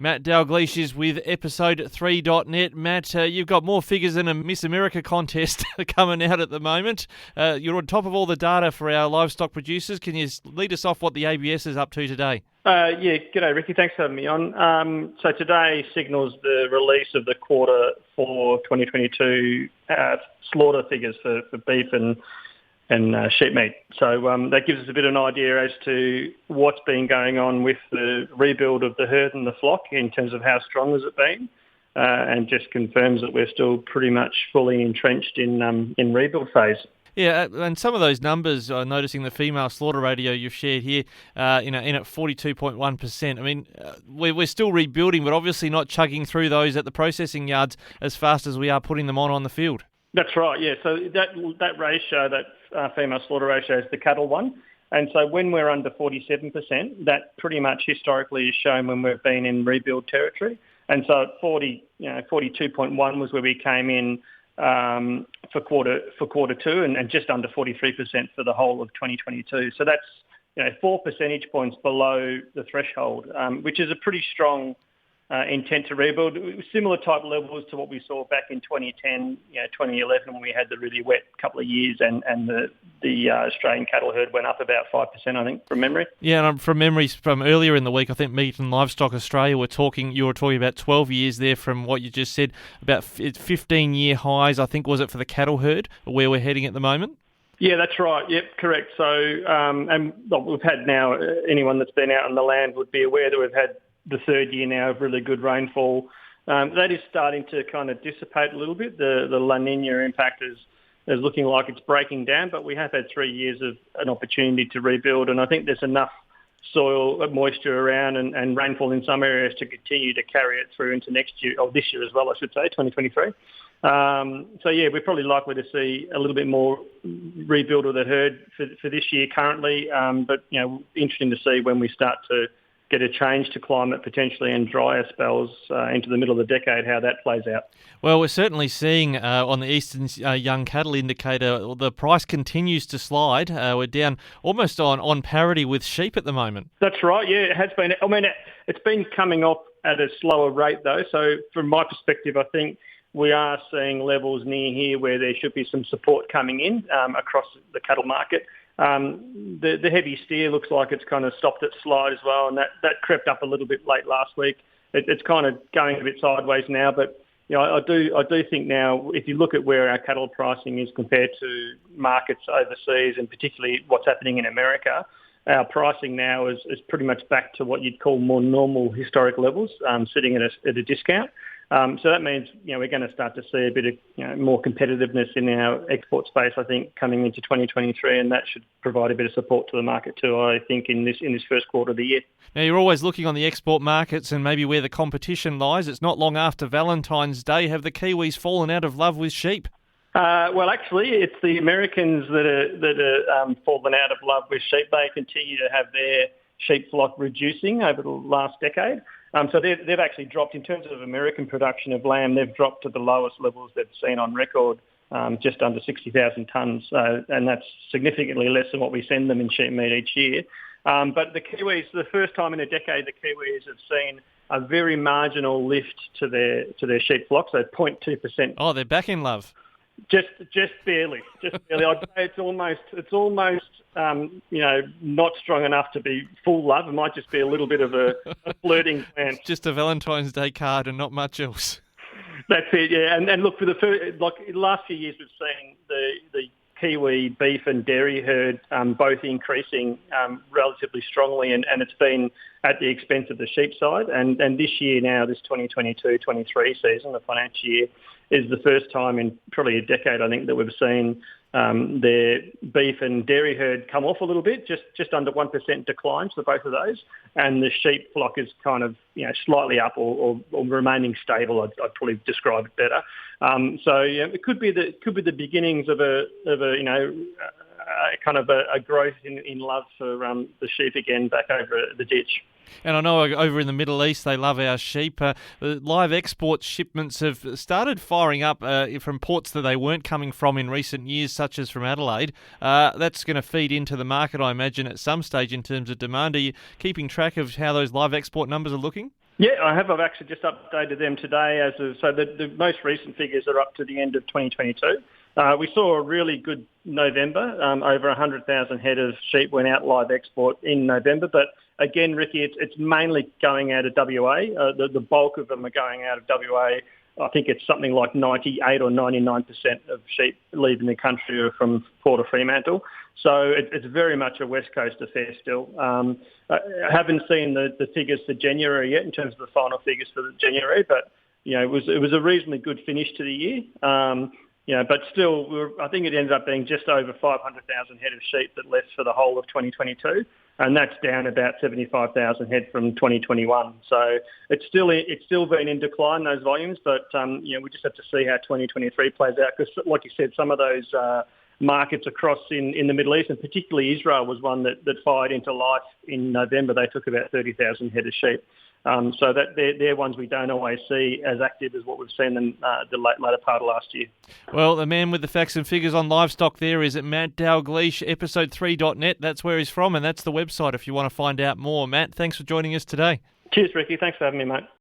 Matt Dalgleish is with episode3.net. Matt, you've got more figures than a Miss America contest coming out at the moment. You're on top of all the data for our livestock producers. Can you lead us off what the ABS is up to today? G'day Ricky, thanks for having me on. So today signals the release of the quarter for 2022 slaughter figures for beef and sheep meat. So that gives us a bit of an idea as to what's been going on with the rebuild of the herd and the flock in terms of how strong has it been, and just confirms that we're still pretty much fully entrenched in rebuild phase. Yeah, and some of those numbers, noticing the female slaughter ratio you've shared here, in at 42.1%. I mean, we're still rebuilding, but obviously not chugging through those at the processing yards as fast as we are putting them on the field. That's right, yeah. So that ratio, that female slaughter ratio is the cattle one. And so when we're under 47%, that pretty much historically is shown when we've been in rebuild territory. And so at 42.1 was where we came in for quarter two, and just under 43% for the whole of 2022. So that's 4 percentage points below the threshold, which is a pretty strong intent to rebuild. Similar type levels to what we saw back in 2010, 2011 when we had the really wet couple of years, and the Australian cattle herd went up about 5%, I think, from memory. Yeah, and from memory from earlier in the week, I think Meat and Livestock Australia you were talking about 12 years there from what you just said, about 15-year highs, I think, was it for the cattle herd, where we're heading at the moment? Yeah, that's right. Yep, correct. So, and look, we've had now, anyone that's been out on the land would be aware that we've had the third year now of really good rainfall. That is starting to kind of dissipate a little bit. The La Nina impact is looking like it's breaking down, but we have had 3 years of an opportunity to rebuild, and I think there's enough soil moisture around and rainfall in some areas to continue to carry it through into next year, or this year as well, I should say, 2023. So yeah, we're probably likely to see a little bit more rebuild of the herd for this year currently, but interesting to see when we start to get a change to climate potentially and drier spells into the middle of the decade, how that plays out. Well, we're certainly seeing on the Eastern Young Cattle Indicator, the price continues to slide. We're down almost on parity with sheep at the moment. That's right, yeah, it has been. I mean, it's been coming up at a slower rate though, so from my perspective, I think we are seeing levels near here where there should be some support coming in across the cattle market. The heavy steer looks like it's kind of stopped its slide as well, and that crept up a little bit late last week. It's kind of going a bit sideways now, but I do think now, if you look at where our cattle pricing is compared to markets overseas, and particularly what's happening in America, our pricing now is pretty much back to what you'd call more normal historic levels, sitting at a discount. So that means we're going to start to see a bit of more competitiveness in our export space, I think, coming into 2023, and that should provide a bit of support to the market too, I think, in this first quarter of the year. Now, you're always looking on the export markets and maybe where the competition lies. It's not long after Valentine's Day. Have the Kiwis fallen out of love with sheep? Well, actually, it's the Americans that are fallen out of love with sheep. They continue to have their sheep flock reducing over the last decade. So they've actually dropped, in terms of American production of lamb, they've dropped to the lowest levels they've seen on record, just under 60,000 tonnes, and that's significantly less than what we send them in sheep meat each year. But the Kiwis, the first time in a decade, the Kiwis have seen a very marginal lift to their sheep flock, so 0.2%. Oh, they're back in love. Just barely. I'd say it's almost not strong enough to be full love. It might just be a little bit of a flirting plan. Just a Valentine's Day card and not much else. That's it, yeah. And look, for the last few years, we've seen the Kiwi beef and dairy herd both increasing relatively strongly, and it's been at the expense of the sheep side. And this year now, this 2022-23 season, the financial year, is the first time in probably a decade, I think, that we've seen their beef and dairy herd come off a little bit, just under 1% declines for both of those, and the sheep flock is kind of slightly up or remaining stable. I'd probably describe it better. So it could be the beginnings of a kind of a growth in love for the sheep again back over the ditch. And I know over in the Middle East they love our sheep. Live export shipments have started firing up from ports that they weren't coming from in recent years, such as from Adelaide. That's going to feed into the market, I imagine, at some stage in terms of demand. Are you keeping track of how those live export numbers are looking? Yeah, I have. I've actually just updated them today. So the most recent figures are up to the end of 2022. We saw a really good November. Over 100,000 head of sheep went out live export in November. But again, Ricky, it's mainly going out of WA. The bulk of them are going out of WA. I think it's something like 98 or 99% of sheep leaving the country are from Port of Fremantle. So it's very much a West Coast affair still. I haven't seen the figures for January yet in terms of the final figures for January, but it was a reasonably good finish to the year. But still, I think it ended up being just over 500,000 head of sheep that left for the whole of 2022, and that's down about 75,000 head from 2021. So it's still been in decline, those volumes, but we just have to see how 2023 plays out, because like you said, some of those markets across in the Middle East, and particularly Israel, was one that fired into life in November. They took about 30,000 head of sheep. So that they're ones we don't always see as active as what we've seen in the later part of last year. Well, the man with the facts and figures on livestock there is at Matt Dalgleish, episode3.net. That's where he's from, and that's the website if you want to find out more. Matt, thanks for joining us today. Cheers, Ricky. Thanks for having me, mate.